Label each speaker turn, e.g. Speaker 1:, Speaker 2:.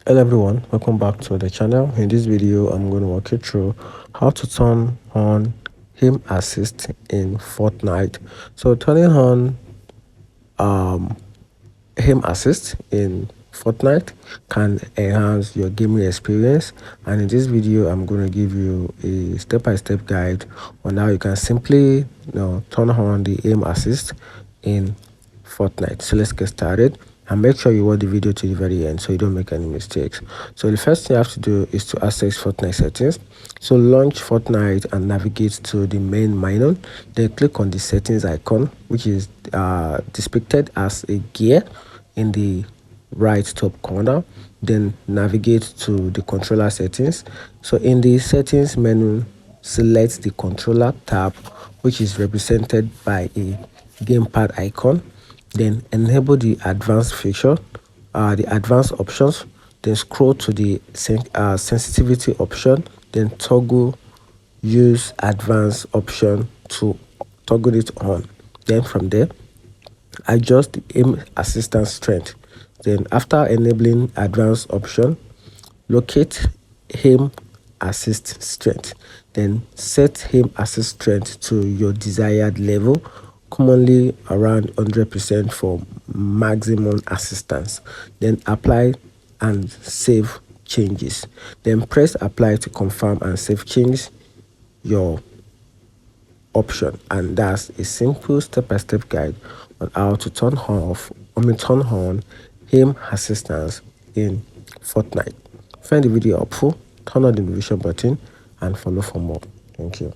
Speaker 1: Hello everyone, welcome back to the channel. In this video I'm going to walk you through how to turn on aim assist in Fortnite. So turning on aim assist in Fortnite can enhance your gaming experience, and in this video I'm going to give you a step-by-step guide on how you can simply turn on the aim assist in Fortnite. So let's get started, and make sure you watch the video to the very end so you don't make any mistakes. So the first thing you have to do is to access Fortnite settings. So launch Fortnite and navigate to the main menu, then click on the settings icon, which is depicted as a gear in the right top corner. Then navigate to the controller settings. So in the settings menu, select the controller tab, which is represented by a gamepad icon. Then enable the advanced feature, the advanced options. Then scroll to the sensitivity option, then toggle use advanced option to toggle it on. Then from there, adjust the aim assistance strength. Then after enabling advanced option, locate aim assist strength. Then set aim assist strength to your desired level, commonly around 100% for maximum assistance. Then apply and save changes. Then press apply to confirm and save change your option. And that's a simple step-by-step guide on how to turn on aim assistance in Fortnite. Find the video helpful, turn on the notification button, and follow for more. Thank you.